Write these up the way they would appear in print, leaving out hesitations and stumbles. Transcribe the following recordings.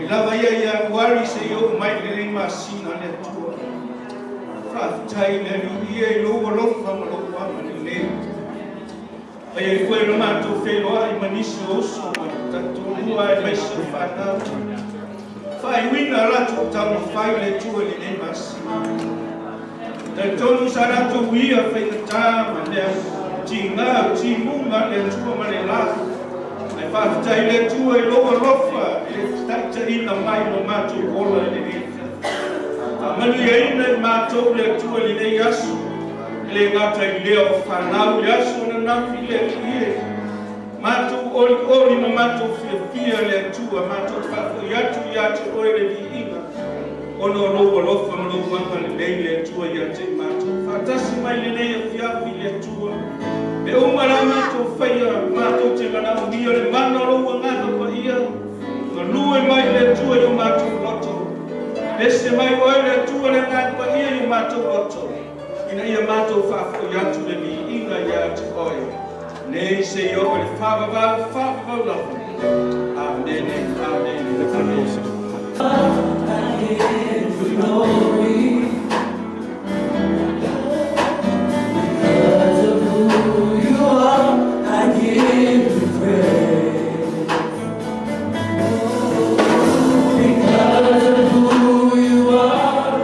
lava ia wari se yo mai le masina le tua. Whaftai le ni e lo lofa ma lo wa ma le. Ai koe no matou wheloa I manisi oso ma tatou mua e mai se whanau. Whai wina rato tau whai le tua le ne masina. Tatou sa rato wia whaingatā ma lea tingā timunga le tua ma le lafu. Ai whaftai le tua I loa lofa e taita ina mai no matou ola le ne. Manu ia ina matou le tua le ne yasu. Le ngata I leo whanau yasu na nafi le ie. Matou ori ma matou fia le tua matou whafo yatu oe le di inga. Ono loa lofa ma loa wanga le nei le tua yate matou. Whatasi mai le nei fiafi le tua. Me umara matou whaia matou te mana unia le mana loa ngana pa ia. Nga lue mai le tua yo matou loto. Ese mai oe le tua le ngana pa ia yo matou loto. Ina ia matou whafo yatu le ni inga ya te oe. Nei se yo le whawawau lafu. Amen, amen, amen. I give you glory because of who you are. I give you praise because of who you are.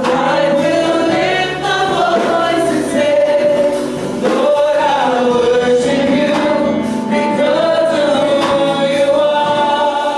I will lift my voice and say, Lord, I worship you because of who you are.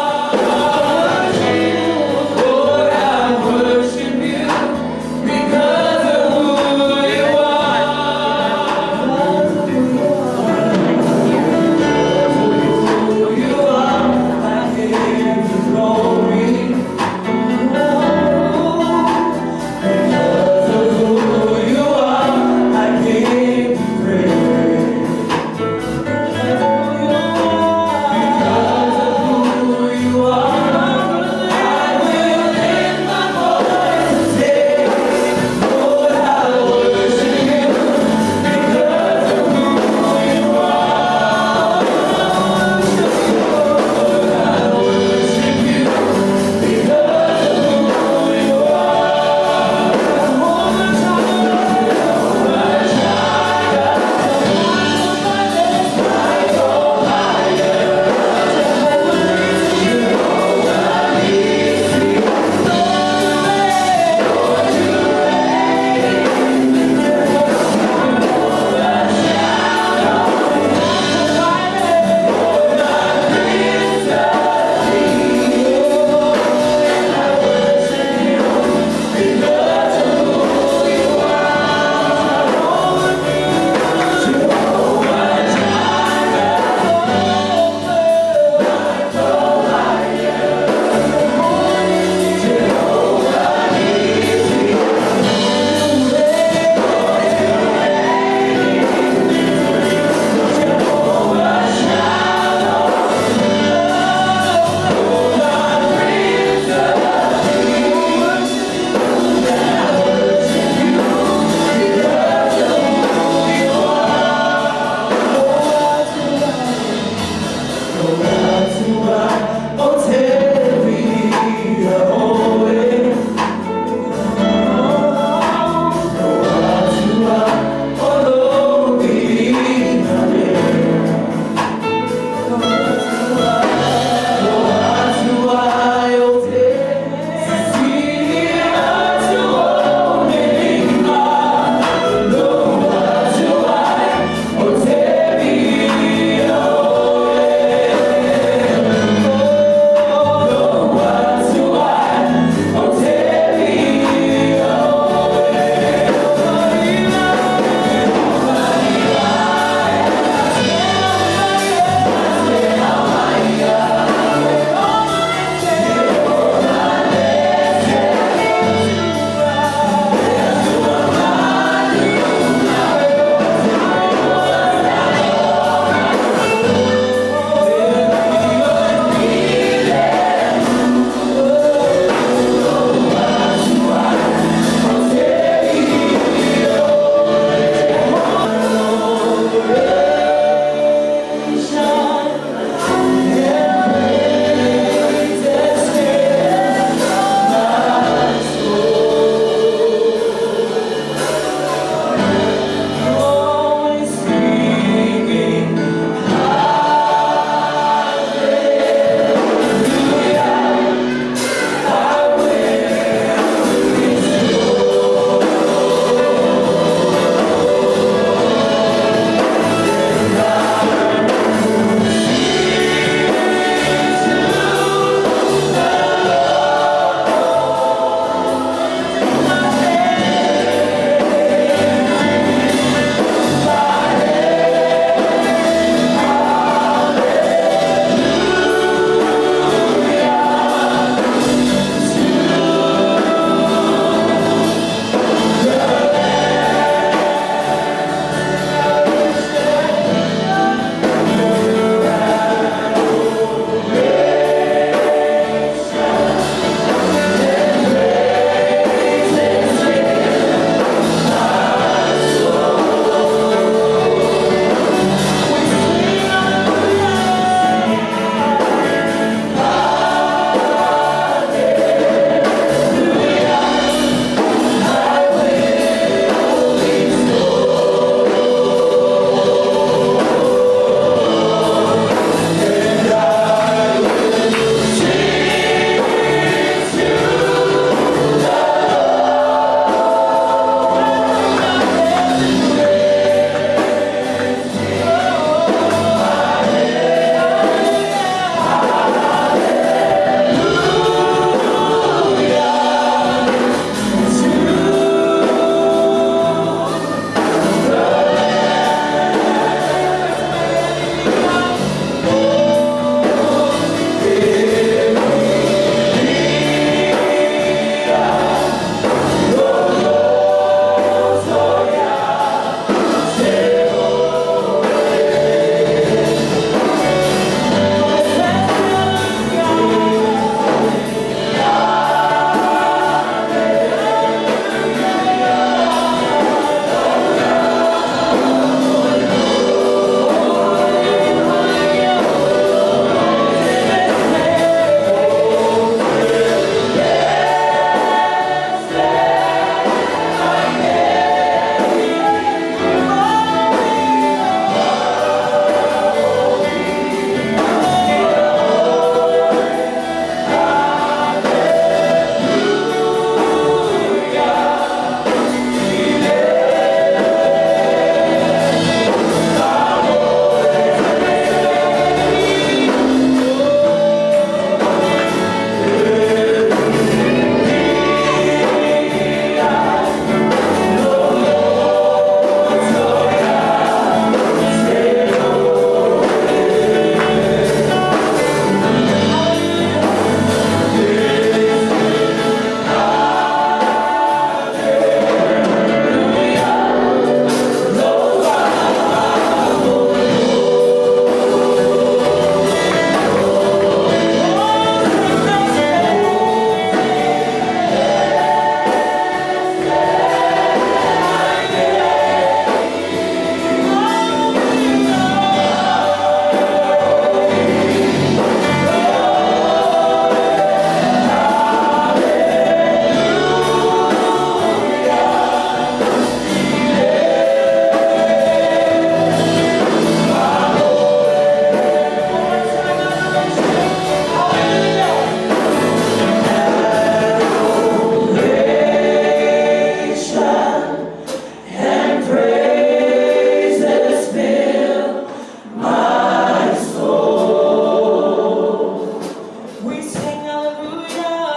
We sing hallelujah.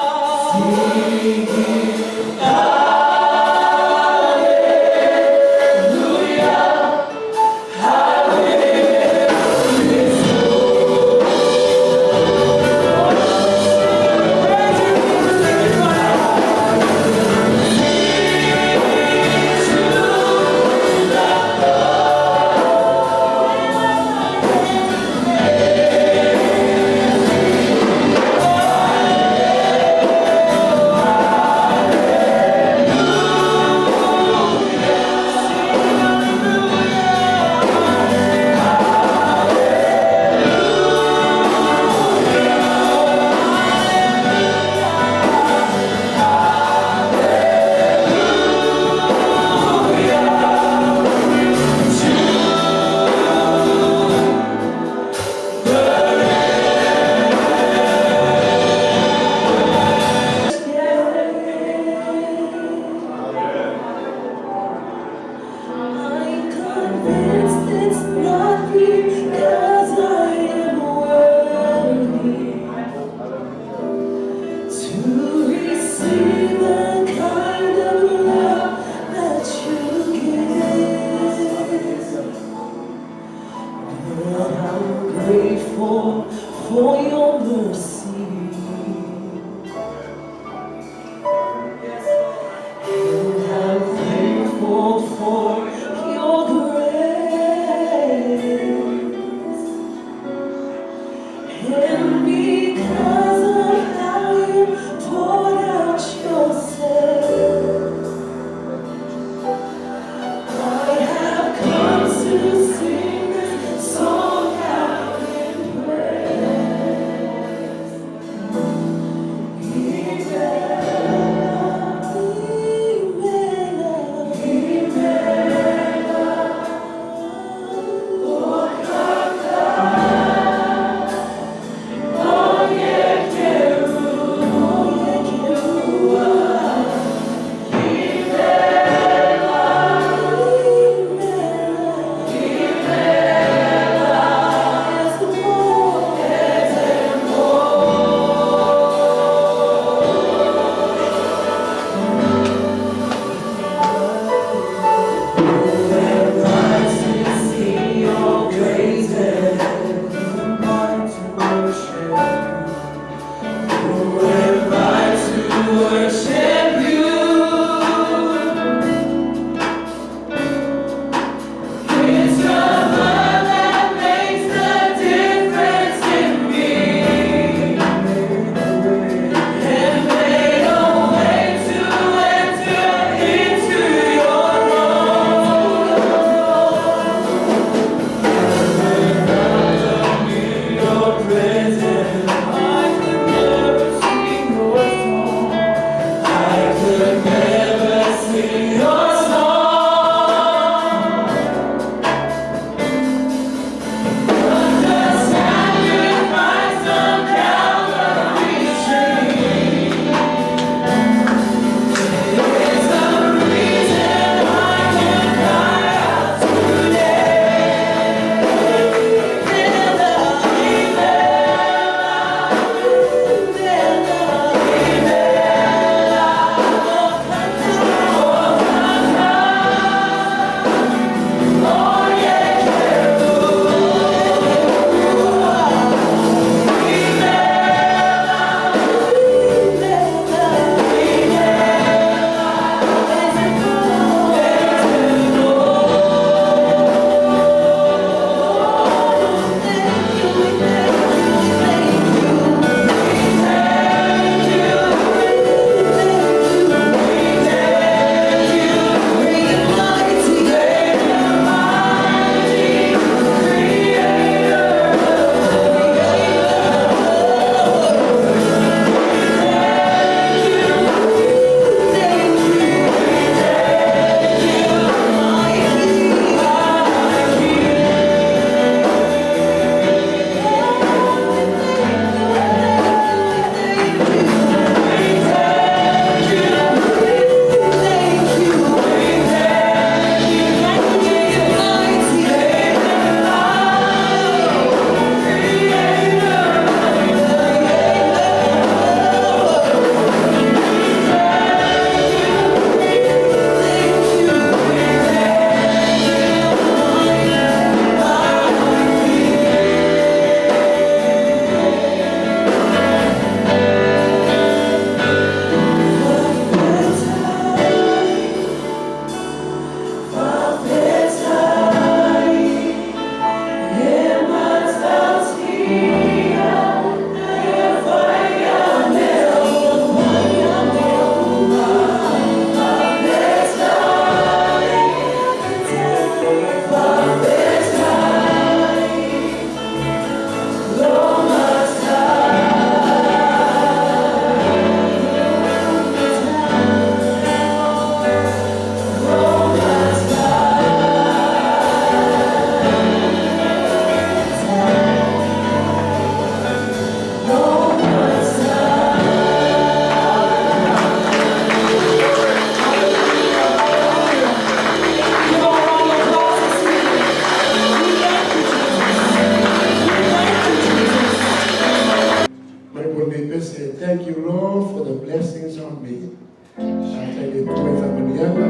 say thank you, Lord, for the blessings on me. I tell you, tú esa mañana,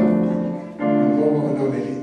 no voy a venir.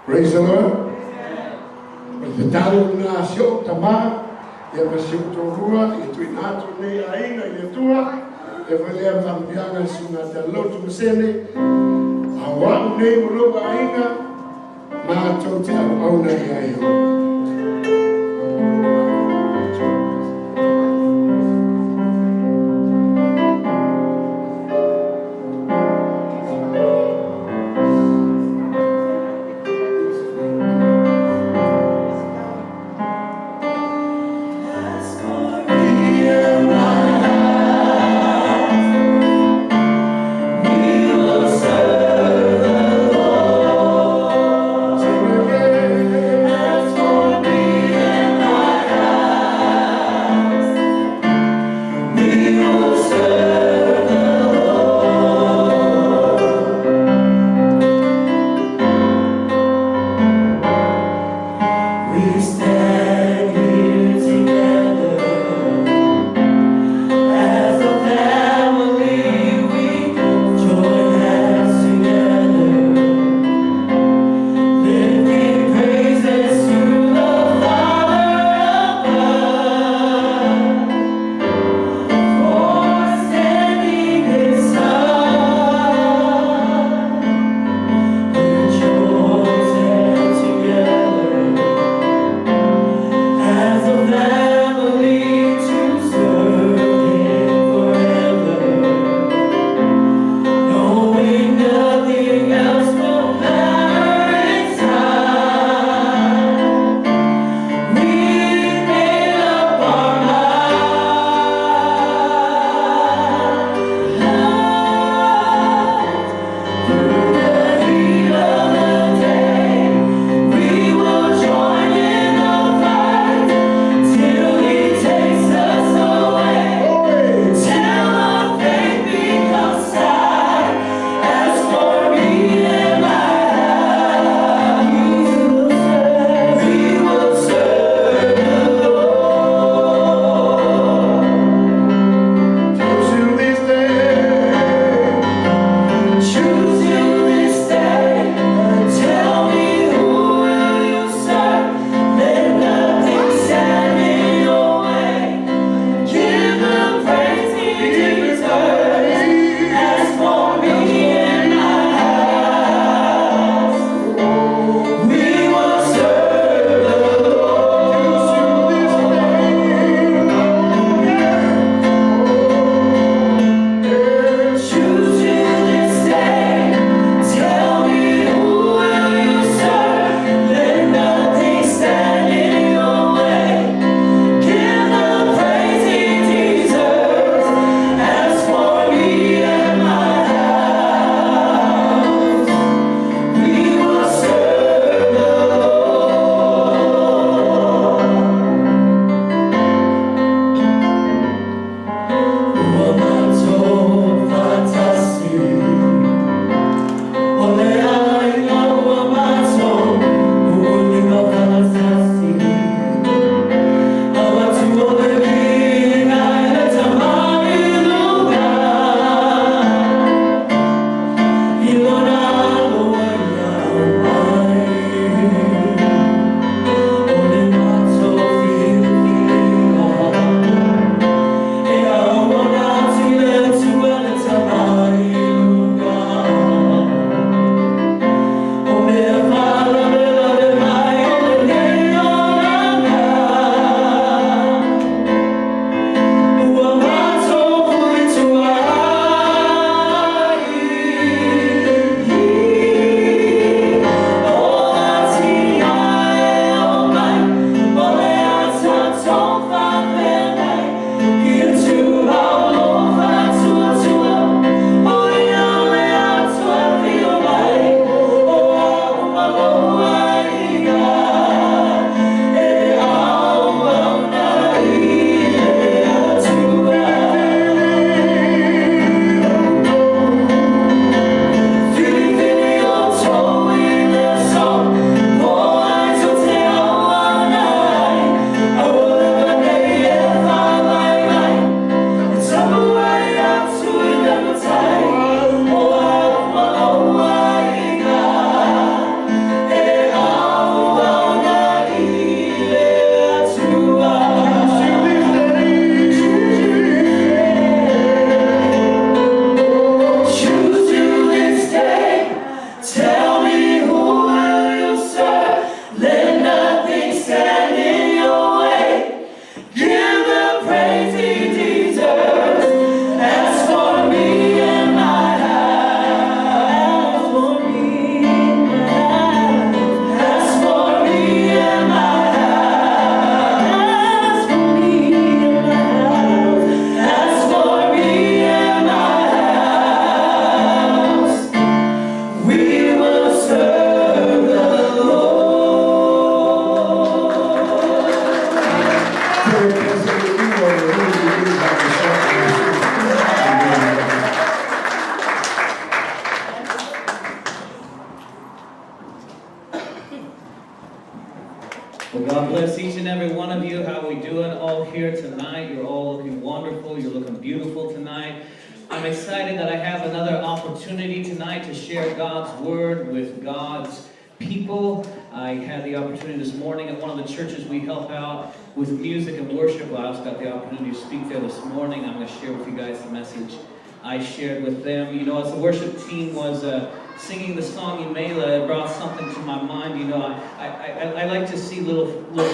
Praise the Lord. Vertaling na siya tama, ya masiyuturua, ito inato ni aina yetua, evalia tambianga sunata lotu msene, awa ne muloba aina, ma tote auna yayo. Let's go. excited that I have another opportunity tonight to share God's Word with God's people. I had the opportunity this morning at one of the churches we help out with music and worship. I also got the opportunity to speak there this morning. I'm going to share with you guys the message I shared with them. You know, as the worship team was singing the song Imela, it brought something to my mind. You know, I like to see little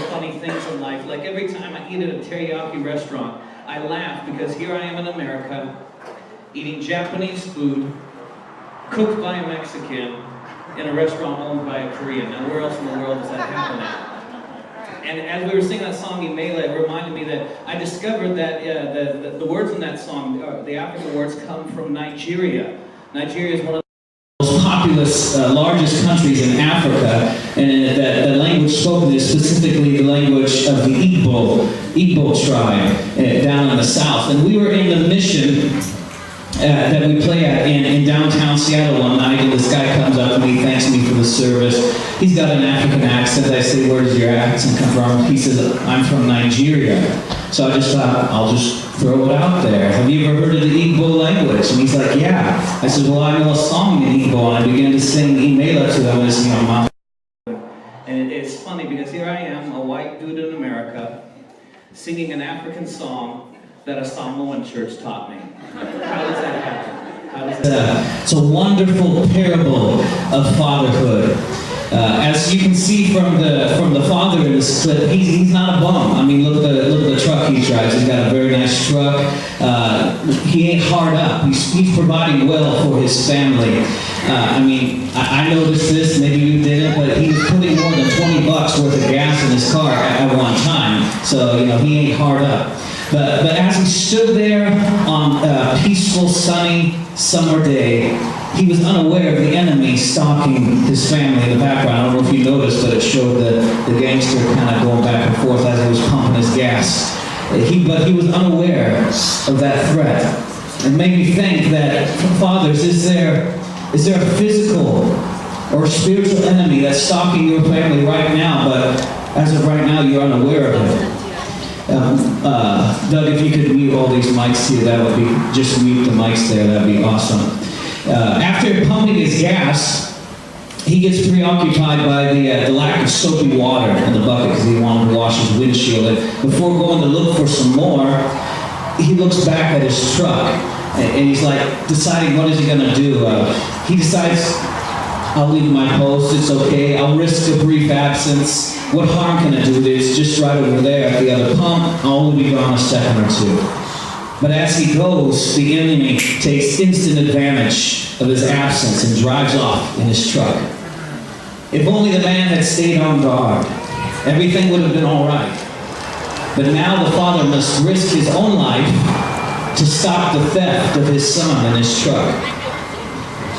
funny things in life. Like every time I eat at a teriyaki restaurant, I laugh because here I am in America, eating Japanese food, cooked by a Mexican, in a restaurant owned by a Korean. Now, where else in the world does that happen at? And as we were singing that song, Imela, it reminded me that I discovered that the words in that song, the African words, come from Nigeria. Nigeria is one of the most populous, largest countries in Africa, and the language spoken is specifically the language of the Igbo tribe down in the south. And we were in the mission that we play at in downtown Seattle one night, and this guy comes up to me, thanks me for the service. He's got an African accent. I say, where does your accent come from? He says, I'm from Nigeria. So I just thought, I'll just throw it out there. Have you ever heard of the Igbo language? And he's like, yeah. I said, well, I know a song in Igbo, and I began to sing Imela to them as, and it's funny because here I am, a white dude in America, singing an African song that a Samoan church taught me. How does that happen? It's a wonderful parable of fatherhood. As you can see from the father in this clip, he's not a bum. I mean, look at the truck he drives. He's got a very nice truck. He ain't hard up. He's providing well for his family. I noticed this, maybe you didn't, but he was putting more than $20 worth of gas in his car at one time. So, he ain't hard up. But as he stood there on a peaceful, sunny summer day, he was unaware of the enemy stalking his family in the background. I don't know if you noticed, but it showed the gangster kind of going back and forth as he was pumping his gas. But he was unaware of that threat. It made me think that, fathers, is there a physical or spiritual enemy that's stalking your family right now, but as of right now, you're unaware of it? Doug, if you could mute all these mics here, that would be, just mute the mics there, that'd be awesome. After pumping his gas, he gets preoccupied by the lack of soapy water in the bucket because he wanted to wash his windshield. And before going to look for some more, he looks back at his truck and he's like deciding what is he going to do. He decides, I'll leave my post, it's okay, I'll risk a brief absence. What harm can I do? It's just right over there at the other pump. I'll only be gone a second or two. But as he goes, the enemy takes instant advantage of his absence and drives off in his truck. If only the man had stayed on guard, everything would have been all right. But now the father must risk his own life to stop the theft of his son in his truck.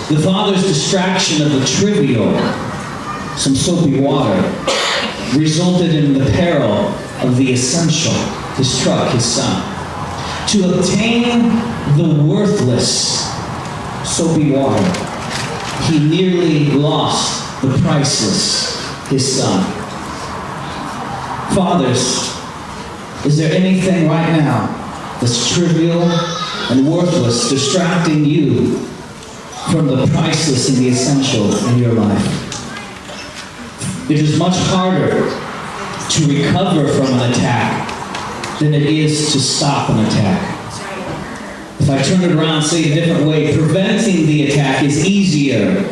The father's distraction of the trivial, some soapy water, resulted in the peril of the essential, his truck, his son. To obtain the worthless soapy water, he nearly lost the priceless, his son. Fathers, is there anything right now that's trivial and worthless, distracting you from the priceless and the essential in your life? It is much harder to recover from an attack than it is to stop an attack. If I turn it around and say it a different way, preventing the attack is easier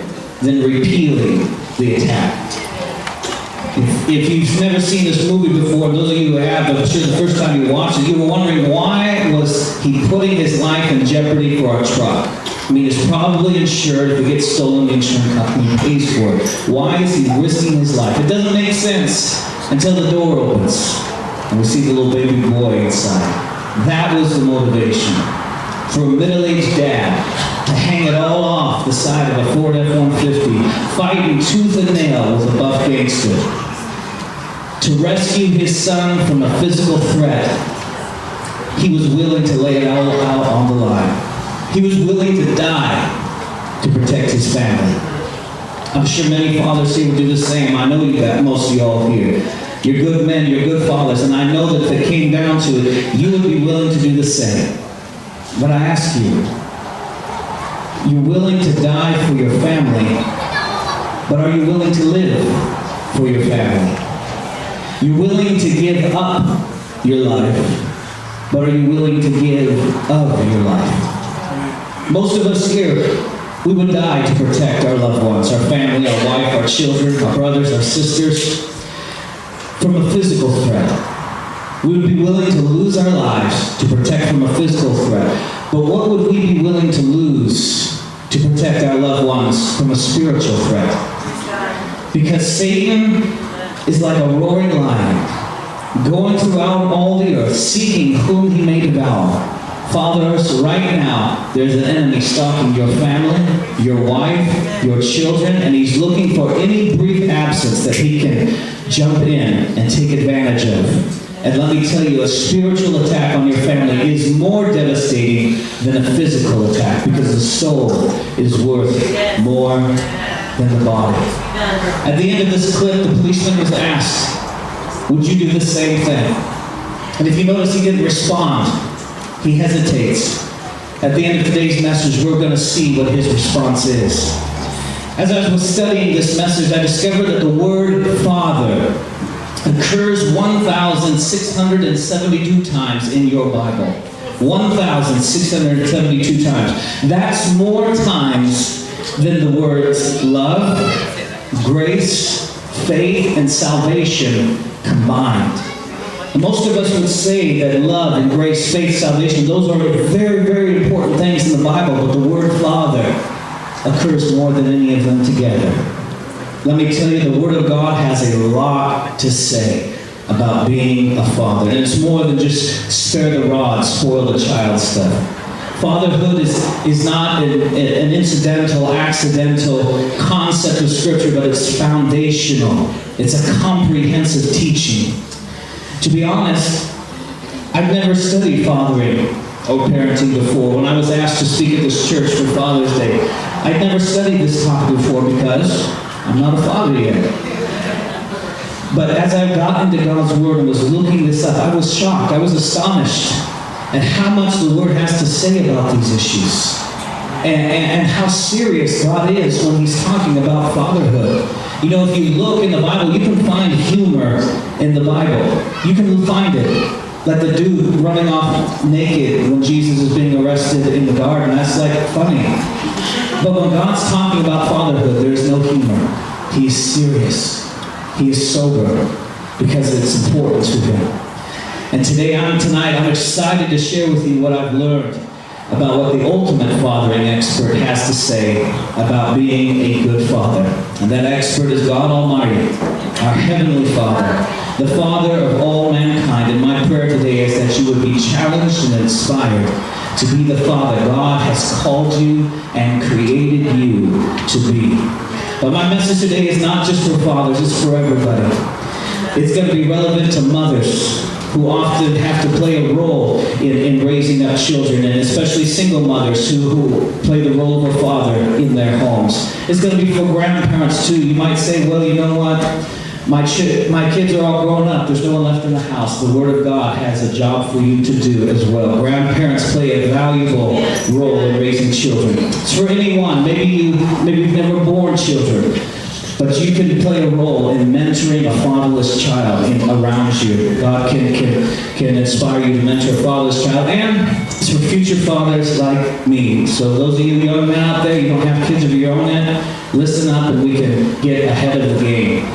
than repealing the attack. If you've never seen this movie before, those of you who have, I'm sure the first time you watched it, you were wondering why was he putting his life in jeopardy for a truck? I mean, it's probably insured. If it gets stolen, the insurance company pays for it. Why is he risking his life? It doesn't make sense until the door opens and we see the little baby boy inside. That was the motivation for a middle-aged dad to hang it all off the side of a Ford F-150, fighting tooth and nail with a buff gangster. To rescue his son from a physical threat, he was willing to lay it all out on the line. He was willing to die to protect his family. I'm sure many fathers here would do the same. I know you got most of you all here. You're good men, you're good fathers, and I know that if it came down to it, you would be willing to do the same. But I ask you, You're willing to die for your family, but are you willing to live for your family? You're willing to give up your life, but are you willing to give of your life? Most of us here, we would die to protect our loved ones, our family, our wife, our children, our brothers, our sisters, from a physical threat. We would be willing to lose our lives to protect from a physical threat. But what would we be willing to lose to protect our loved ones from a spiritual threat? Because Satan is like a roaring lion, going throughout all the earth, seeking whom he may devour. Fathers, right now, there's an enemy stalking your family, your wife, your children, and he's looking for any brief absence that he can jump in and take advantage of. And let me tell you, a spiritual attack on your family is more devastating than a physical attack, because the soul is worth more than the body. At the end of this clip, the policeman was asked, would you do the same thing? And if you notice, he didn't respond. He hesitates. At the end of today's message, we're going to see what his response is. As I was studying this message, I discovered that the word Father occurs 1,672 times in your Bible. 1,672 times. That's more times than the words love, grace, faith, and salvation combined. And most of us would say that love and grace, faith, salvation, those are very, very important things in the Bible, but the word Father occurs more than any of them together. Let me tell you, the Word of God has a lot to say about being a father. And it's more than just spare the rod, spoil the child stuff. Fatherhood is not an incidental, accidental concept of Scripture, but it's foundational. It's a comprehensive teaching. To be honest, I've never studied fathering or parenting before. When I was asked to speak at this church for Father's Day, I'd never studied this topic before because I'm not a father yet. But as I've gotten into God's Word and was looking this up, I was shocked. I was astonished at how much the Word has to say about these issues. And how serious God is when He's talking about fatherhood. You know, if you look in the Bible, you can find humor in the Bible. You can find it. Like the dude running off naked when Jesus is being arrested in the garden. That's like funny. But when God's talking about fatherhood, there's no humor. He is serious. He is sober because it's important to Him. And tonight, I'm excited to share with you what I've learned about what the ultimate fathering expert has to say about being a good father. And that expert is God Almighty, our Heavenly Father, the Father of all mankind. And my prayer today is that you would be challenged and inspired to be the Father God has called you and created you to be. But my message today is not just for fathers, it's for everybody. It's going to be relevant to mothers who often have to play a role in raising up children, and especially single mothers who play the role of a father in their homes. It's going to be for grandparents too. You might say, well, you know what? My kids are all grown up. There's no one left in the house. The Word of God has a job for you to do as well. Grandparents play a valuable role in raising children. It's for anyone. Maybe you've never born children, but you can play a role in mentoring a fatherless child around you. God can inspire you to mentor a fatherless child, and it's for future fathers like me. So those of you young men out there, you don't have kids of your own yet, listen up and we can get ahead of the game.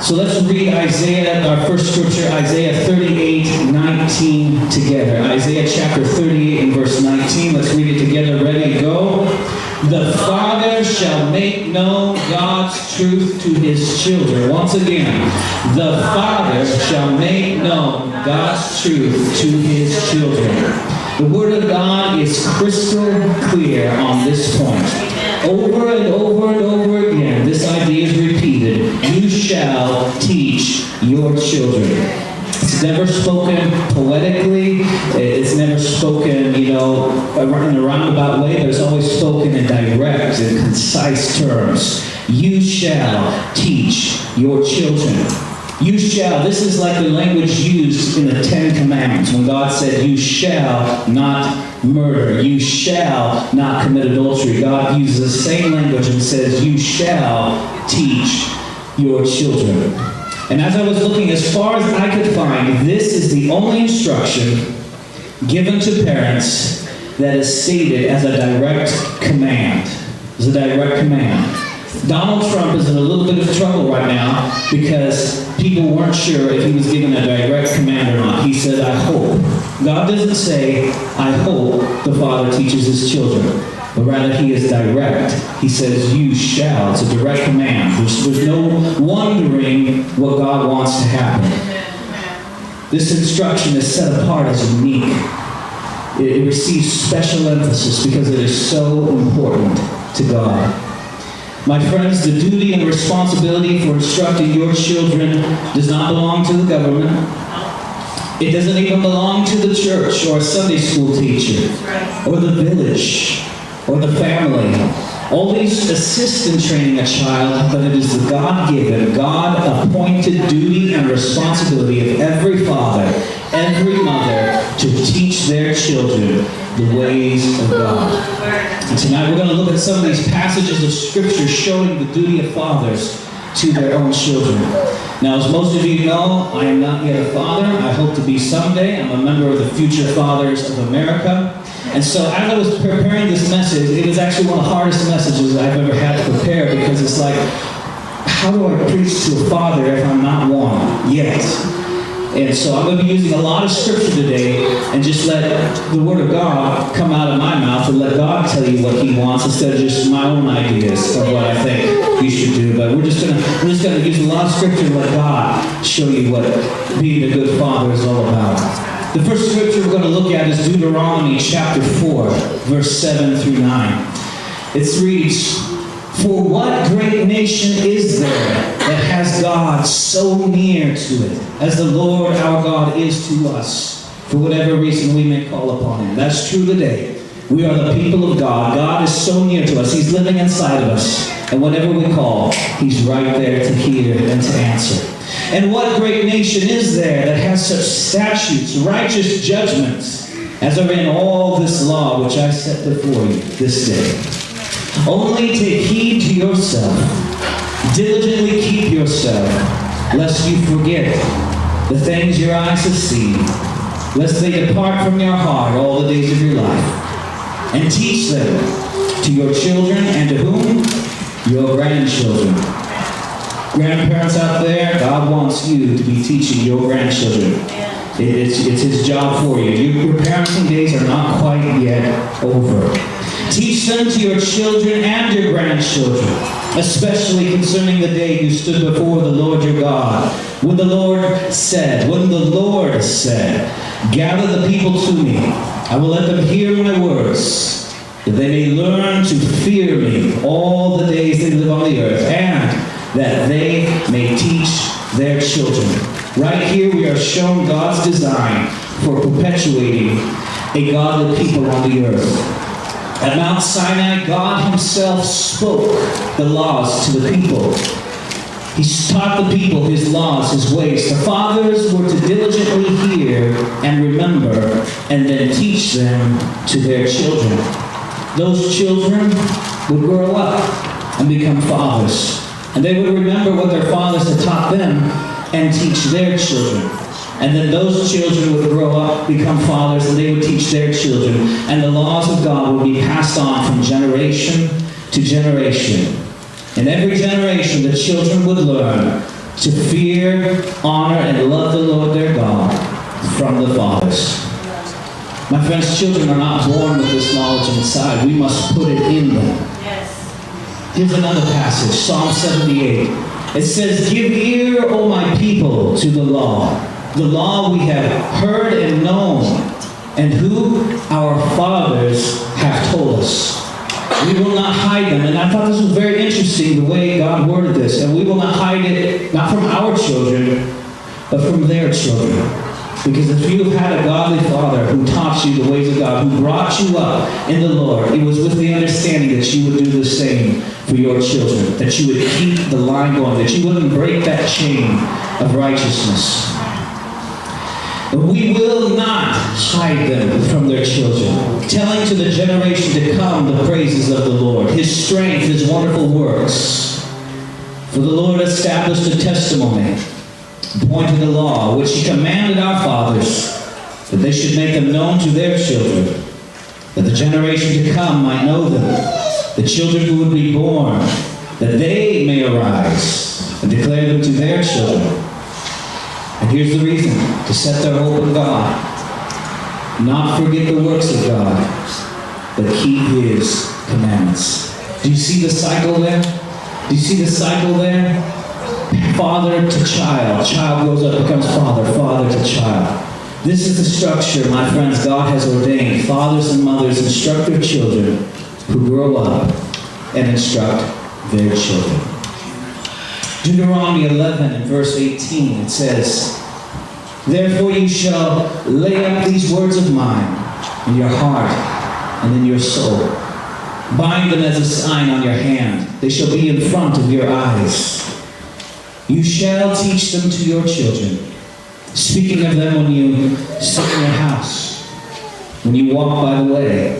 So let's read Isaiah, our first scripture, Isaiah 38:19 together. Isaiah chapter 38 and verse 19. Let's read it together. Ready, go. The Father shall make known God's truth to His children. Once again, the Father shall make known God's truth to His children. The Word of God is crystal clear on this point. Over and over and over again, this idea is repeated. You shall teach your children. It's never spoken poetically. It's never spoken, in a roundabout way, but it's always spoken in direct and concise terms. You shall teach your children. You shall. This is like the language used in the Ten Commandments when God said, you shall not murder. You shall not commit adultery. God uses the same language and says, you shall teach your children. And as I was looking, as far as I could find, this is the only instruction given to parents that is stated as a direct command. It's a direct command. Donald Trump is in a little bit of trouble right now because people weren't sure if he was given a direct command or not. He said, I hope. God doesn't say, I hope the father teaches his children, but rather he is direct. He says, you shall. It's a direct command. There's no wondering what God wants to happen. This instruction is set apart as unique. It receives special emphasis because it is so important to God. My friends, the duty and responsibility for instructing your children does not belong to the government. It doesn't even belong to the church or a Sunday school teacher or the village or the family. All these assist in training a child, but it is the God-given, God-appointed duty and responsibility of every father, every mother, to teach their children the ways of God. And tonight we're going to look at some of these passages of Scripture showing the duty of fathers to their own children. Now, as most of you know, I am not yet a father. I hope to be someday. I'm a member of the Future Fathers of America. And so as I was preparing this message, it was actually one of the hardest messages I've ever had to prepare, because it's like, how do I preach to a father if I'm not one yet? And so I'm going to be using a lot of Scripture today and just let the Word of God come out of my mouth and let God tell you what He wants instead of just my own ideas of what I think you should do. But we're just going to use a lot of Scripture to let God show you what being a good father is all about. The first Scripture we're going to look at is Deuteronomy chapter 4, verse 7 through 9. It reads, for what great nation is there that has God so near to it, as the Lord our God is to us, for whatever reason we may call upon Him? That's true today. We are the people of God. God is so near to us. He's living inside of us. And whenever we call, He's right there to hear and to answer. And what great nation is there that has such statutes, righteous judgments, as are in all this law which I set before you this day? Only take heed to yourself, diligently keep yourself, lest you forget the things your eyes have seen, lest they depart from your heart all the days of your life. And teach them to your children, and to whom? Your grandchildren. Grandparents out there, God wants you to be teaching your grandchildren. It's His job for you. Your parenting days are not quite yet over. Teach them to your children and your grandchildren, especially concerning the day you stood before the Lord your God, when the Lord said, gather the people to me. I will let them hear my words, that they may learn to fear me all the days they live on the earth, and that they may teach their children. Right here we are shown God's design for perpetuating a godly people on the earth. At Mount Sinai, God Himself spoke the laws to the people. He taught the people His laws, His ways. The fathers were to diligently hear and remember, and then teach them to their children. Those children would grow up and become fathers. And they would remember what their fathers had taught them and teach their children. And then those children would grow up, become fathers, and they would teach their children. And the laws of God would be passed on from generation to generation. In every generation, the children would learn to fear, honor, and love the Lord their God from the fathers. My friends, children are not born with this knowledge inside. We must put it in them. Here's another passage, Psalm 78. It says, give ear, O my people, to the law we have heard and known, and who our fathers have told us. We will not hide them. And I thought this was very interesting, the way God worded this. And we will not hide it, not from our children, but from their children. Because if you have had a godly father who taught you the ways of God, who brought you up in the Lord, it was with the understanding that you would do the same for your children, that you would keep the line going, that you wouldn't break that chain of righteousness. But we will not hide them from their children, telling to the generation to come the praises of the Lord, his strength, his wonderful works. For the Lord established a testimony, appointed a law, which he commanded our fathers, that they should make them known to their children, that the generation to come might know them, the children who would be born, that they may arise and declare them to their children. And here's the reason: to set their hope in God, not forget the works of God, but keep his commandments. Do you see the cycle there? Do you see the cycle there? Father to child. Child grows up, becomes father. Father to child. This is the structure, my friends, God has ordained. Fathers and mothers instruct their children, who grow up and instruct their children. Deuteronomy 11 and verse 18, it says, "Therefore you shall lay up these words of mine in your heart and in your soul. Bind them as a sign on your hand. They shall be in front of your eyes. You shall teach them to your children, speaking of them when you sit in your house, when you walk by the way,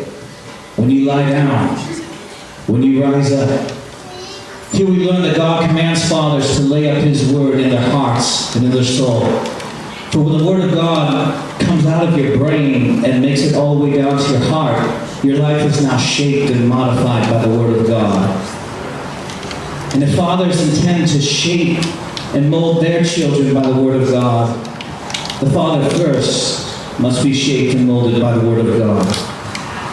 when you lie down, when you rise up." Here we learn that God commands fathers to lay up his word in their hearts and in their soul. For when the word of God comes out of your brain and makes it all the way down to your heart, your life is now shaped and modified by the word of God. And if fathers intend to shape and mold their children by the word of God, the father first must be shaped and molded by the word of God.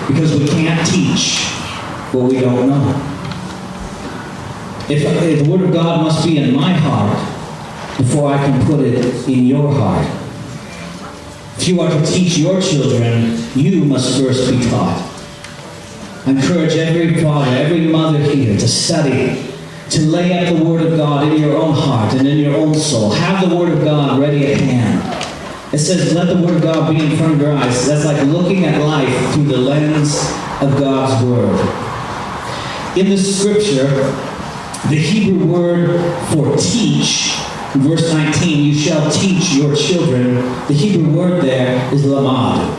Because we can't teach what we don't know. If the word of God must be in my heart before I can put it in your heart. If you are to teach your children, you must first be taught. I encourage every father, every mother here to study, to lay up the word of God in your own heart and in your own soul. Have the word of God ready at hand. It says, let the word of God be in front of your eyes. That's like looking at life through the lens of God's word. In the scripture, the Hebrew word for teach, in verse 19, you shall teach your children. The Hebrew word there is lamad.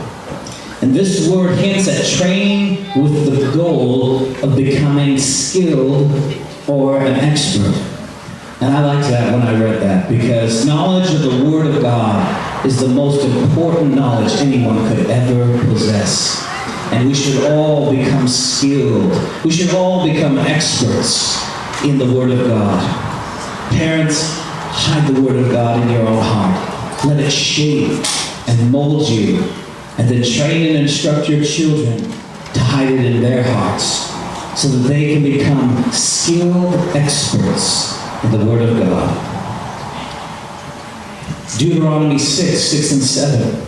And this word hints at training with the goal of becoming skilled or an expert. And I liked that when I read that, because knowledge of the Word of God is the most important knowledge anyone could ever possess. And we should all become skilled. We should all become experts in the Word of God. Parents, hide the Word of God in your own heart. Let it shape and mold you, and then train and instruct your children to hide it in their hearts so that they can become skilled experts in the Word of God. Deuteronomy 6 and 7.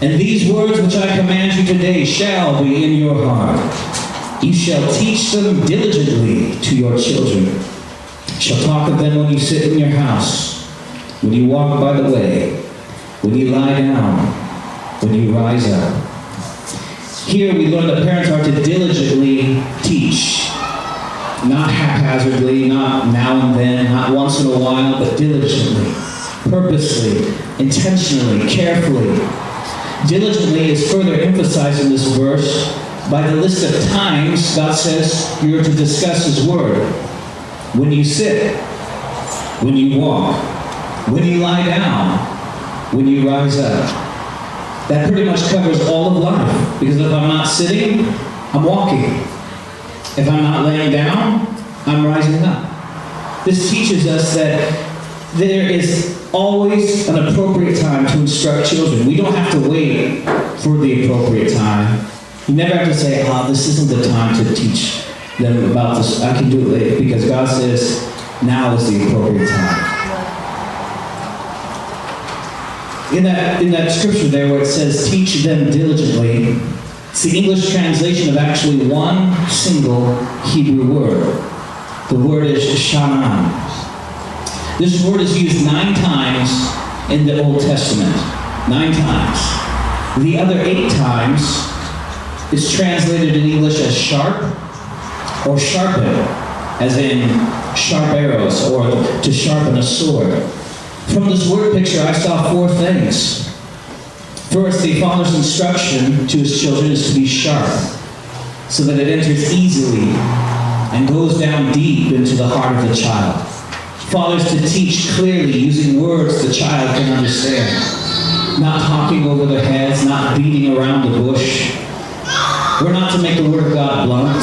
And these words which I command you today shall be in your heart. You shall teach them diligently to your children. You shall talk of them when you sit in your house, when you walk by the way, when you lie down, when you rise up. Here we learn that parents are to diligently teach. Not haphazardly, not now and then, not once in a while, but diligently, purposely, intentionally, carefully. Diligently is further emphasized in this verse by the list of times God says you're to discuss His Word. When you sit, when you walk, when you lie down, when you rise up. That pretty much covers all of life. Because if I'm not sitting, I'm walking. If I'm not laying down, I'm rising up. This teaches us that there is always an appropriate time to instruct children. We don't have to wait for the appropriate time. You never have to say, this isn't the time to teach them about this. I can do it later. Because God says, now is the appropriate time. In that scripture there where it says, teach them diligently, it's the English translation of actually one single Hebrew word. The word is shanan. This word is used 9 times in the Old Testament. 9 times. The other 8 times is translated in English as sharp or sharpen, as in sharp arrows or to sharpen a sword. From this word picture, I saw 4 things. First, the father's instruction to his children is to be sharp, so that it enters easily and goes down deep into the heart of the child. Fathers to teach clearly using words the child can understand. Not talking over their heads, not beating around the bush. We're not to make the Word of God blunt,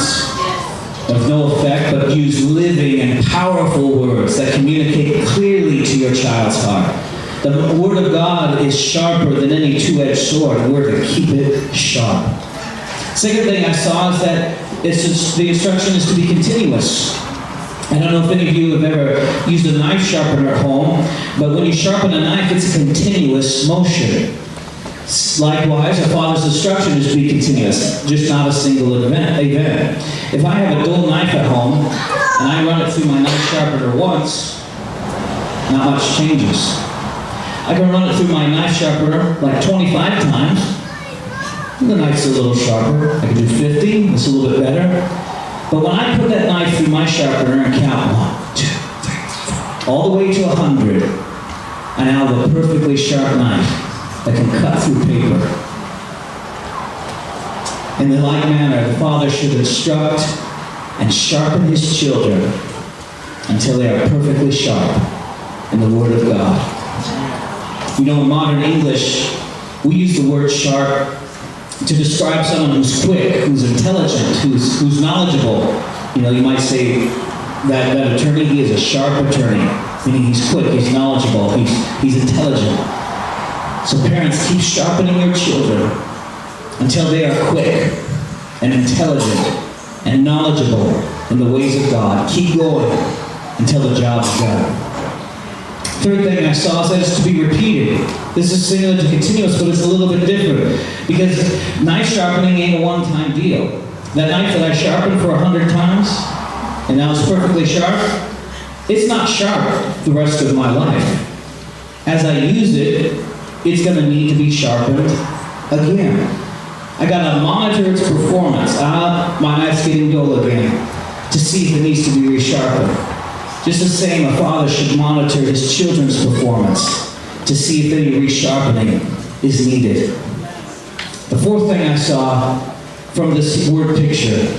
of no effect, but use living and powerful words that communicate clearly to your child's heart. The Word of God is sharper than any two-edged sword, and we're to keep it sharp. Second thing I saw is that the instruction is to be continuous. I don't know if any of you have ever used a knife sharpener at home, but when you sharpen a knife, it's a continuous motion. Likewise, a father's instruction is to be continuous, just not a single event. If I have a dull knife at home, and I run it through my knife sharpener once, not much changes. I can run it through my knife sharpener like 25 times, and the knife's a little sharper. I can do 50, it's a little bit better. But when I put that knife through my sharpener and count 1, 2, 3, 4, all the way to 100, I now have a perfectly sharp knife that can cut through paper. In the like manner, the father should instruct and sharpen his children until they are perfectly sharp in the Word of God. You know, in modern English, we use the word sharp to describe someone who's quick, who's intelligent, who's knowledgeable. You know, you might say that attorney, he is a sharp attorney, meaning he's quick, he's knowledgeable, he's intelligent. So parents, keep sharpening your children until they are quick and intelligent and knowledgeable in the ways of God. Keep going until the job is done. Third thing I saw is that it's to be repeated. This is similar to continuous, but it's a little bit different. Because knife sharpening ain't a one-time deal. That knife that I sharpened for 100 times, and now it's perfectly sharp, it's not sharp the rest of my life. As I use it, it's going to need to be sharpened again. I got to monitor its performance. My knife's getting dull again, to see if it needs to be resharpened. Just the same, a father should monitor his children's performance to see if any resharpening is needed. The fourth thing I saw from this word picture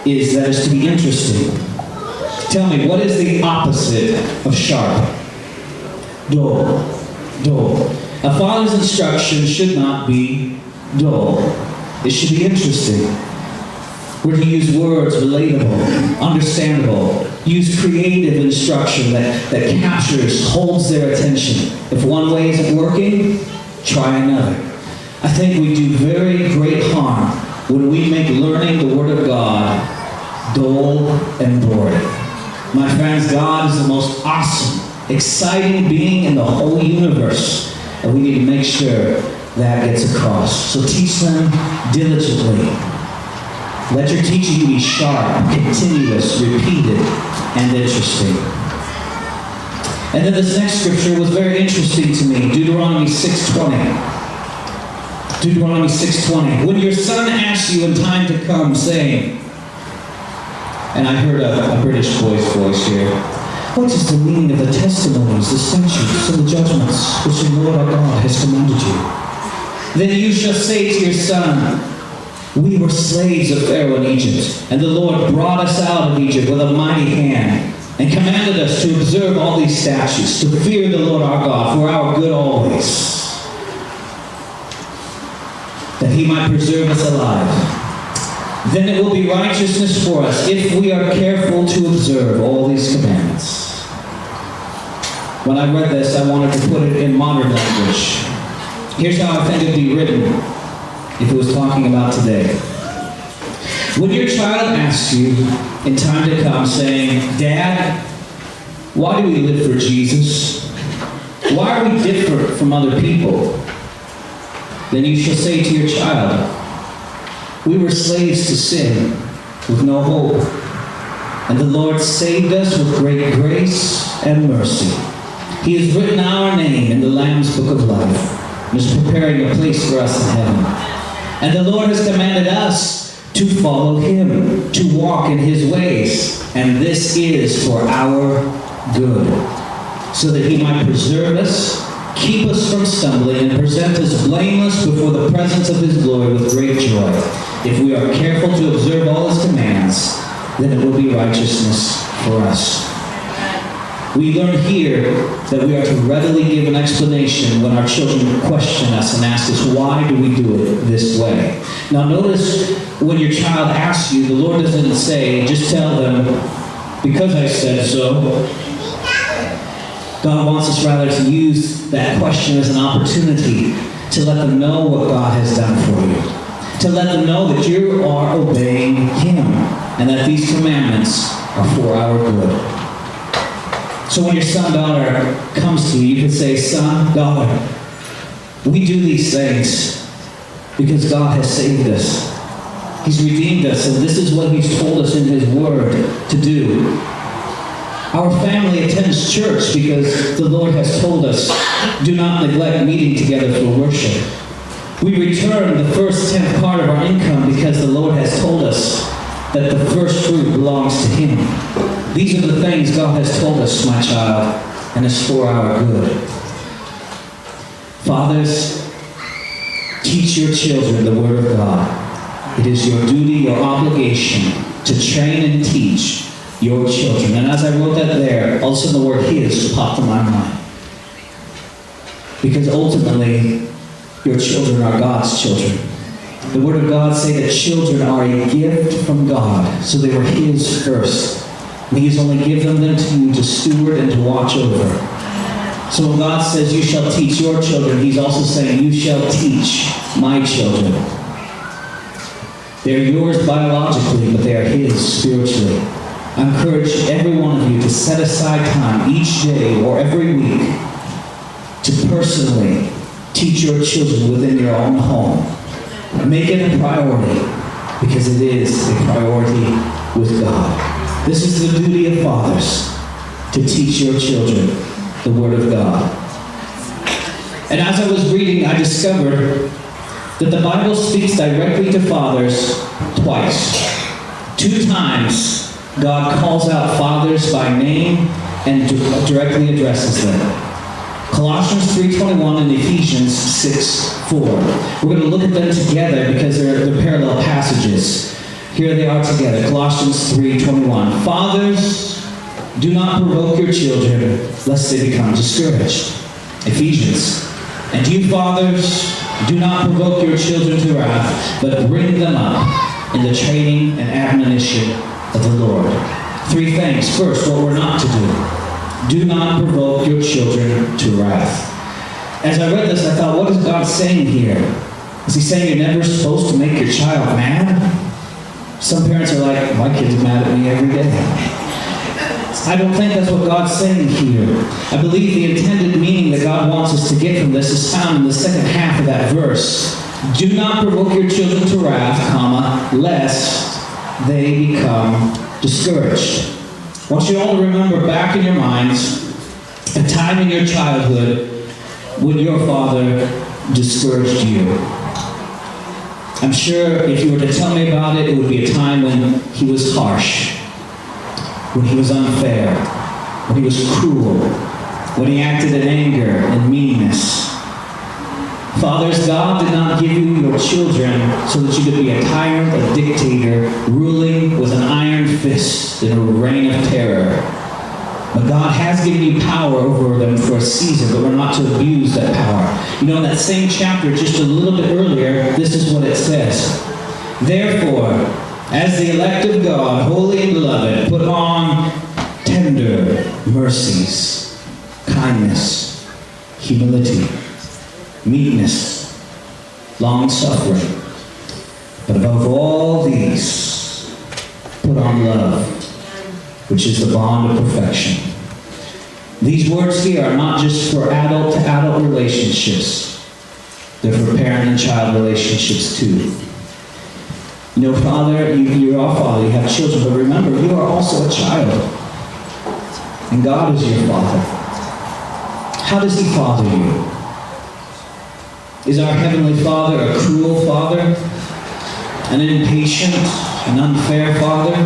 is that it's to be interesting. Tell me, what is the opposite of sharp? Dull. Dull. A father's instruction should not be dull. It should be interesting. We're to use words relatable, understandable. Use creative instruction that captures, holds their attention. If one way isn't working, try another. I think we do very great harm when we make learning the Word of God dull and boring. My friends, God is the most awesome, exciting being in the whole universe, and we need to make sure that gets across. So teach them diligently. Let your teaching be sharp, continuous, repeated, and interesting. And then this next scripture was very interesting to me. Deuteronomy 6:20. Deuteronomy 6:20. When your son asks you in time to come, saying, and I heard a British voice here, what is the meaning of the testimonies, the statutes, and the judgments which the Lord our God has commanded you? Then you shall say to your son, we were slaves of Pharaoh in Egypt, and the Lord brought us out of Egypt with a mighty hand, and commanded us to observe all these statutes, to fear the Lord our God for our good always, that he might preserve us alive. Then it will be righteousness for us if we are careful to observe all these commandments. When I read this, I wanted to put it in modern language. Here's how I think it would be written if it was talking about today. When your child asks you in time to come, saying, Dad, why do we live for Jesus? Why are we different from other people? Then you shall say to your child, we were slaves to sin with no hope, and the Lord saved us with great grace and mercy. He has written our name in the Lamb's book of life, and is preparing a place for us in heaven. And the Lord has commanded us to follow him, to walk in his ways, and this is for our good. so that he might preserve us, keep us from stumbling, and present us blameless before the presence of his glory with great joy. If we are careful to observe all his commands, then it will be righteousness for us. We learn here that we are to readily give an explanation when our children question us and ask us, why do we do it this way? Now notice when your child asks you, the Lord doesn't say, just tell them, because I said so. God wants us rather to use that question as an opportunity to let them know what God has done for you. To let them know that you are obeying him and that these commandments are for our good. So when your son, daughter comes to you, you can say, son, daughter, we do these things because God has saved us. He's redeemed us, and this is what he's told us in his word to do. Our family attends church because the Lord has told us, do not neglect meeting together for worship. We return the first 10th part of our income because the Lord has told us that the first fruit belongs to him. These are the things God has told us, my child, and it's for our good. Fathers, teach your children the word of God. It is your duty, your obligation to train and teach your children. And as I wrote that there, all of a sudden the word his popped in my mind. Because ultimately, your children are God's children. The Word of God say that children are a gift from God, so they were his first. And he's only given them to you to steward and to watch over. So when God says you shall teach your children, he's also saying you shall teach my children. They're yours biologically, but they are his spiritually. I encourage every one of you to set aside time each day or every week to personally teach your children within your own home. Make it a priority, because it is a priority with God. This is the duty of fathers, to teach your children the Word of God. And as I was reading, I discovered that the Bible speaks directly to fathers twice. 2 times, God calls out fathers by name and directly addresses them. Colossians 3:21 and Ephesians 6:4. We're going to look at them together because they're parallel passages. Here they are together. Colossians 3:21. Fathers, do not provoke your children, lest they become discouraged. Ephesians. And you fathers, do not provoke your children to wrath, but bring them up in the training and admonition of the Lord. 3 things. First, what we're not to do. Do not provoke your children to wrath. As I read this, I thought, what is God saying here? Is he saying you're never supposed to make your child mad? Some parents are like, my kid's mad at me every day. I don't think that's what God's saying here. I believe the intended meaning that God wants us to get from this is found in the second half of that verse. Do not provoke your children to wrath, comma, lest they become discouraged. I want you all to remember back in your minds a time in your childhood when your father discouraged you. I'm sure if you were to tell me about it, it would be a time when he was harsh, when he was unfair, when he was cruel, when he acted in anger and meanness. Fathers, God did not give you your children so that you could be a tyrant, a dictator, ruling with an iron fist in a reign of terror. But God has given you power over them for a season, but we're not to abuse that power. You know, in that same chapter, just a little bit earlier, this is what it says. Therefore, as the elect of God, holy and beloved, put on tender mercies, kindness, humility, meekness, long-suffering. But above all these, put on love, which is the bond of perfection. These words here are not just for adult-to-adult relationships. They're for parent and child relationships too. You know, Father, you're our Father, you have children, but remember, you are also a child. And God is your Father. How does he father you? Is our Heavenly Father a cruel Father? An impatient, an unfair Father?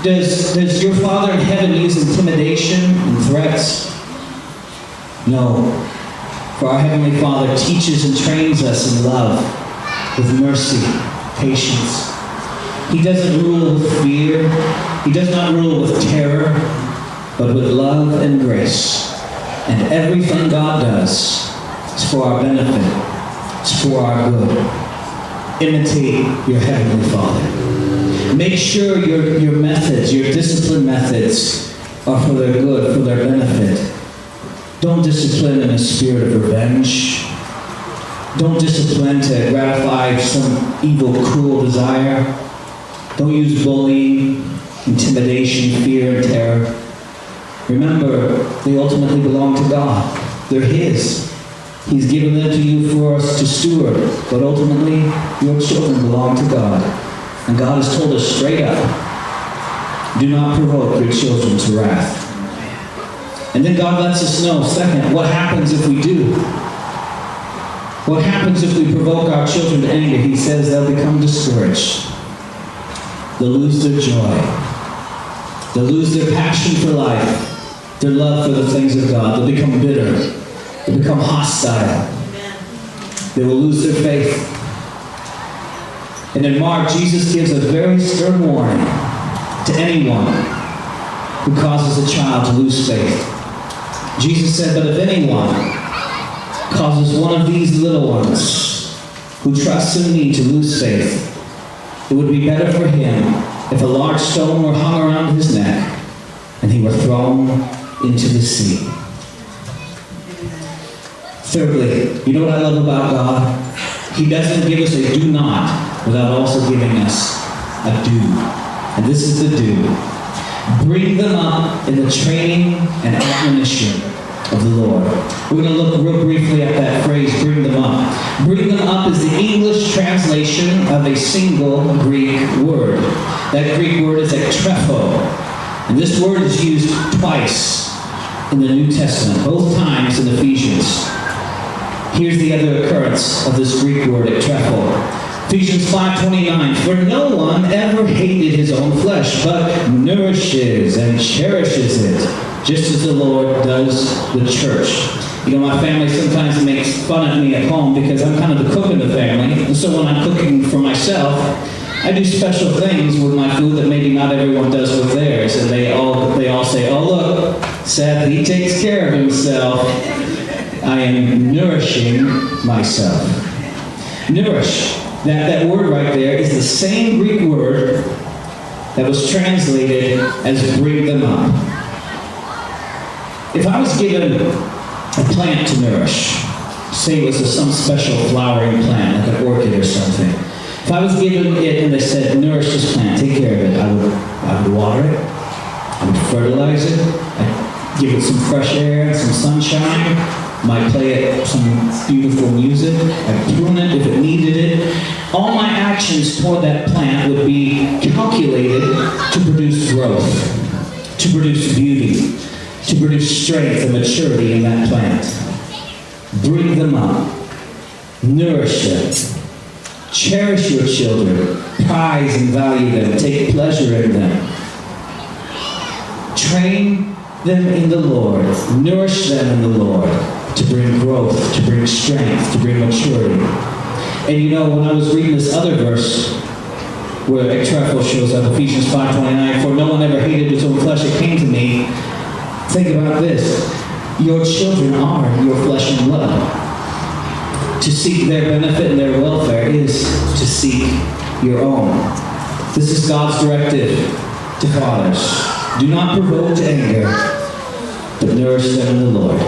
Does your Father in heaven use intimidation and threats? No. For our Heavenly Father teaches and trains us in love, with mercy, patience. He doesn't rule with fear. He does not rule with terror, but with love and grace. And everything God does is for our benefit. It's for our good. Imitate your Heavenly Father. Make sure your methods, your discipline methods, are for their good, for their benefit. Don't discipline in a spirit of revenge. Don't discipline to gratify some evil, cruel desire. Don't use bullying, intimidation, fear, and terror. Remember, they ultimately belong to God. They're His. He's given them to you for us to steward, but ultimately, your children belong to God. And God has told us straight up, do not provoke your children to wrath. And then God lets us know, second, what happens if we do? What happens if we provoke our children to anger? He says they'll become discouraged. They'll lose their joy. They'll lose their passion for life, their love for the things of God. They'll become bitter. They'll become hostile. They will lose their faith. And in Mark, Jesus gives a very stern warning to anyone who causes a child to lose faith. Jesus said, but if anyone causes one of these little ones who trusts in me to lose faith, it would be better for him if a large stone were hung around his neck and he were thrown into the sea. Thirdly, you know what I love about God? He doesn't give us a do not without also giving us a do. And this is the do. Bring them up in the training and admonition of the Lord. We're going to look real briefly at that phrase, bring them up. Bring them up is the English translation of a single Greek word. That Greek word is ektrepho. And this word is used twice in the New Testament, both times in Ephesians. Here's the other occurrence of this Greek word, ektrepho. Ephesians 5:29, for no one ever hated his own flesh, but nourishes and cherishes it, just as the Lord does the church. You know, my family sometimes makes fun of me at home because I'm kind of the cook in the family. And so when I'm cooking for myself, I do special things with my food that maybe not everyone does with theirs. And they all say, oh look, Seth, he takes care of himself. I am nourishing myself. Nourish. That word right there is the same Greek word that was translated as bring them up. If I was given a plant to nourish, say it was some special flowering plant, like an orchid or something. If I was given it and they said, nourish this plant, take care of it, I would water it, I would fertilize it, I'd give it some fresh air, some sunshine, might play it some beautiful music, I'd prune it if it needed it. All my actions toward that plant would be calculated to produce growth, to produce beauty, to produce strength and maturity in that plant. Bring them up, nourish them, cherish your children, prize and value them, take pleasure in them. Train them in the Lord, nourish them in the Lord, to bring growth, to bring strength, to bring maturity. And you know, when I was reading this other verse, where ektrepho shows up, Ephesians 5:29, for no one ever hated his own flesh, it came to me, think about this, your children are your flesh and blood. To seek their benefit and their welfare is to seek your own. This is God's directive to fathers. Do not provoke to anger, but nourish them in the Lord.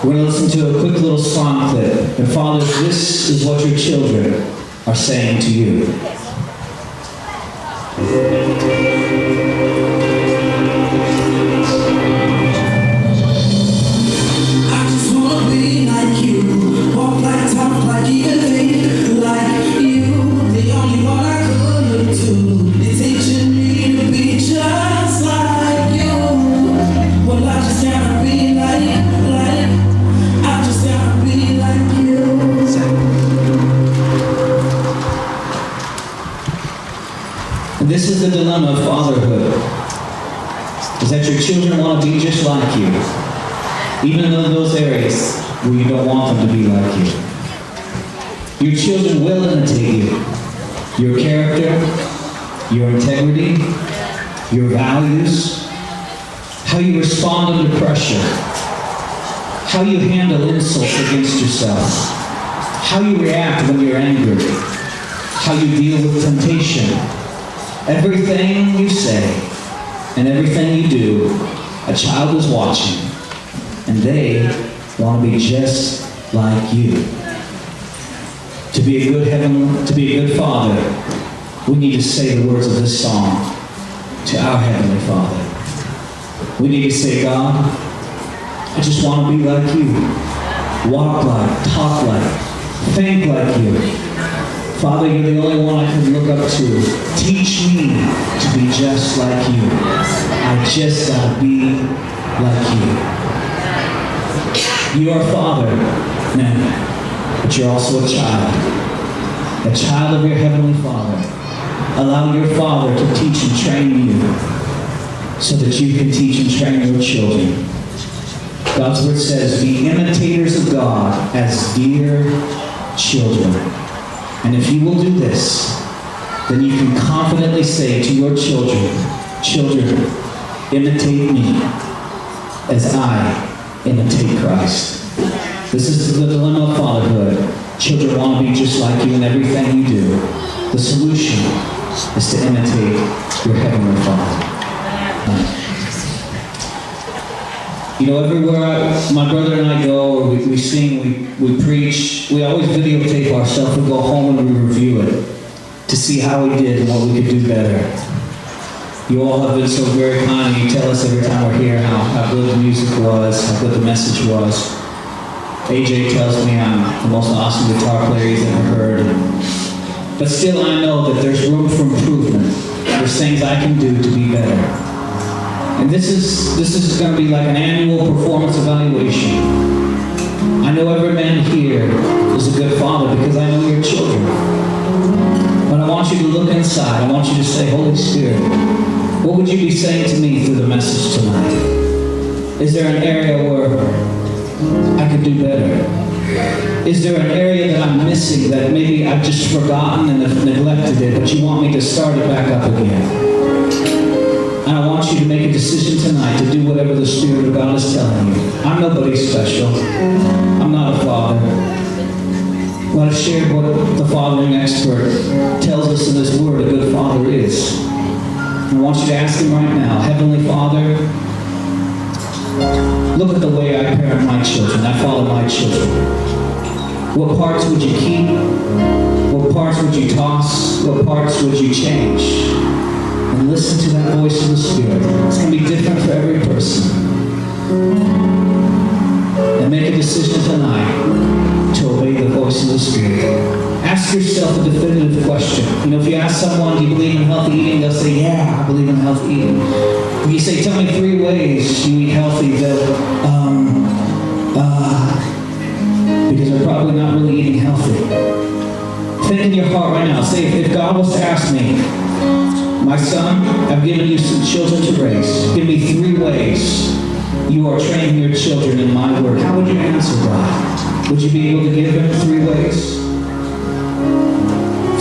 We're going to listen to a quick little song clip. And fathers, this is what your children are saying to you. I just wanna be like you, walk like, talk like, even think like you. The only one I could look to is teaching me to be just like you. Well, I just gotta be like, I just gotta be like you. This is the dilemma of fatherhood, is that your children want to be just like you, even in those areas where you don't want them to be like you. Your children will imitate you. Your character, your integrity, your values, how you respond under pressure, how you handle insults against yourself, how you react when you're angry, how you deal with temptation. Everything you say and everything you do, a child is watching, and they want to be just like you. To be a good father, we need to say the words of this song to our Heavenly Father. We need to say, God, I just want to be like you. Walk like, talk like, think like you. Father, you're the only one I can look up to. Teach me to be just like you. I just gotta be like you. You are Father, man, but you're also a child of your Heavenly Father. Allow your Father to teach and train you so that you can teach and train your children. God's Word says, be imitators of God as dear children. And if you will do this, then you can confidently say to your children, imitate me as I imitate Christ. This is the dilemma of fatherhood. Children want to be just like you in everything you do. The solution is to imitate your Heavenly Father. You know, everywhere my brother and I go, or we sing, we preach, we always videotape ourselves. We go home and we review it to see how we did and what we could do better. You all have been so very kind. You tell us every time we're here how good the music was, how good the message was. AJ tells me I'm the most awesome guitar player he's ever heard. But still, I know that there's room for improvement. There's things I can do to be better. And this is going to be like an annual performance evaluation. I know every man here is a good father because I know your children. But I want you to look inside. I want you to say, Holy Spirit, what would you be saying to me through the message tonight? Is there an area where I could do better? Is there an area that I'm missing that maybe I've just forgotten and have neglected it, but you want me to start it back up again? And I want you to make a decision tonight to do whatever the Spirit of God is telling you. I'm nobody special. I'm not a father. I want to share what the fathering expert tells us in His Word a good father is. And I want you to ask Him right now, Heavenly Father, look at the way I parent my children. I father my children. What parts would you keep? What parts would you toss? What parts would you change? And listen to that voice of the Spirit. It's going to be different for every person. And make a decision tonight to obey the voice of the Spirit. Ask yourself a definitive question. You know, if you ask someone, do you believe in healthy eating? They'll say, yeah, I believe in healthy eating. If you say, tell me 3 ways you eat healthy, they'll, because they're probably not really eating healthy. Think in your heart right now. Say, if God was to ask me, my son, I've given you some children to raise. Give me 3 ways you are training your children in my word. How would you answer God? Would you be able to give him 3 ways?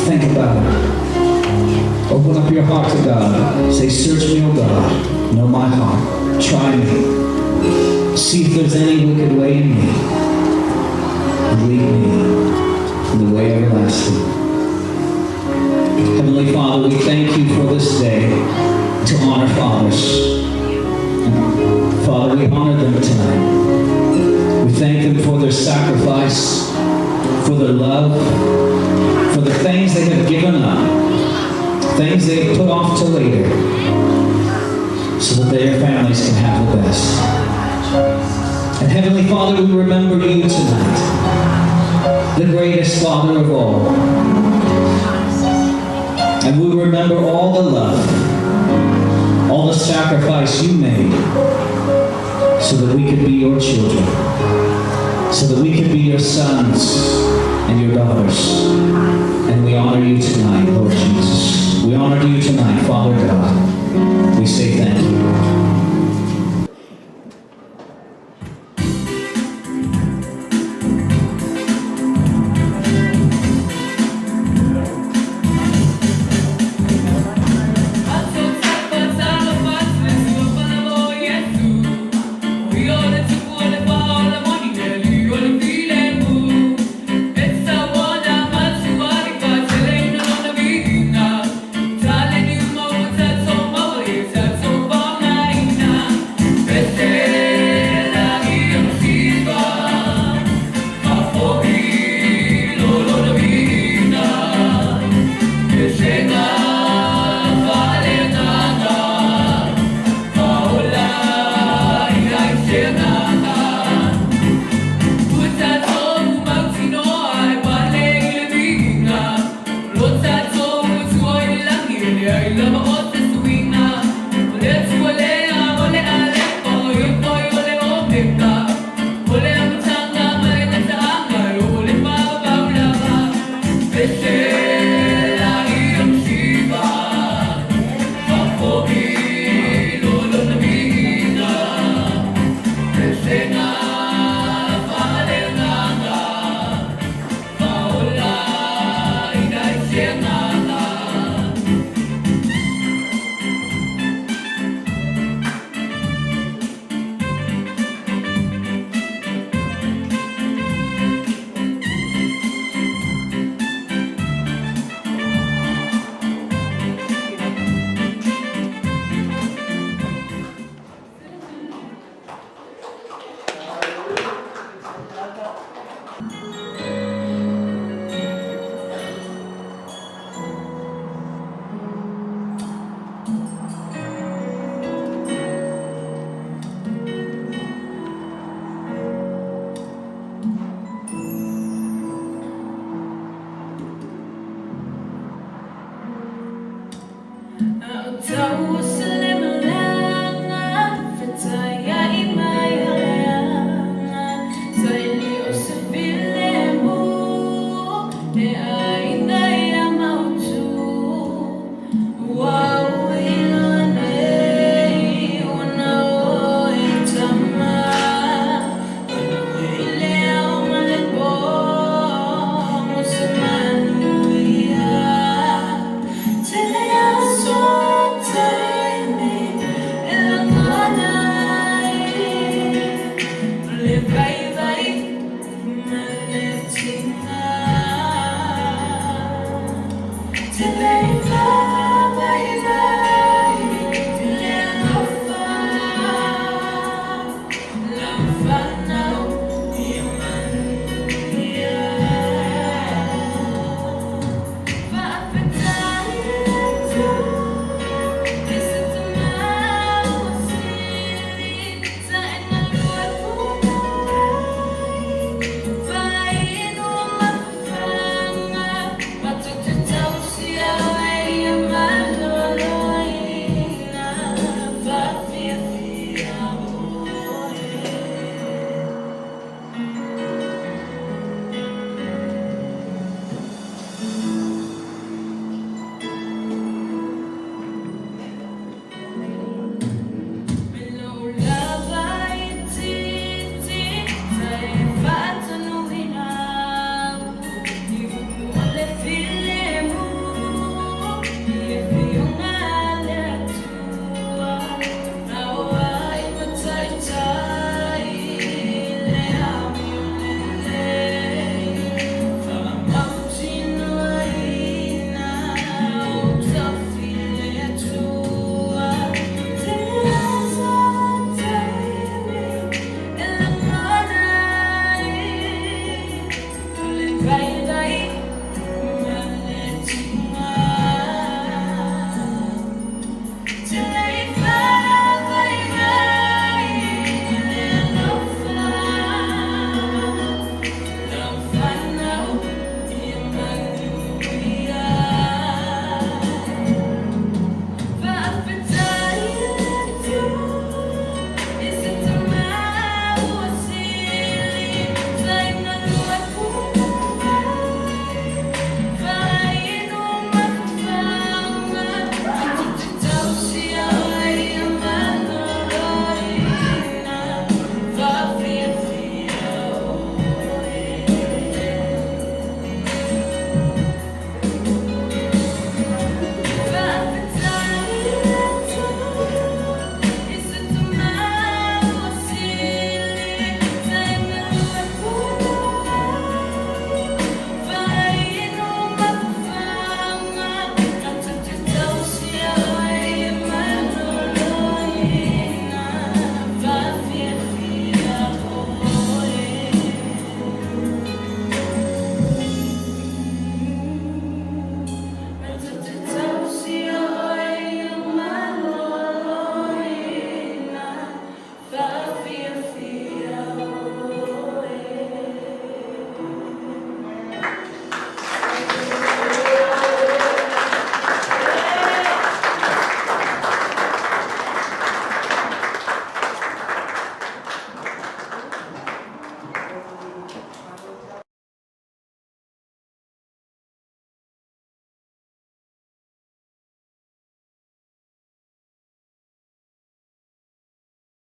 Think about it. Open up your heart to God. Say, search me, O God. Know my heart. Try me. See if there's any wicked way in me. And lead me in the way everlasting. Heavenly Father, we thank you for this day to honor fathers. And Father, we honor them tonight. We thank them for their sacrifice, for their love, for the things they have given up, things they have put off till later, so that their families can have the best. And Heavenly Father, we remember you tonight, the greatest Father of all. And we remember all the love, all the sacrifice you made, so that we could be your children, so that we could be your sons and your daughters. And we honor you tonight, Lord Jesus. We honor you tonight, Father God. We say thank you. Tell us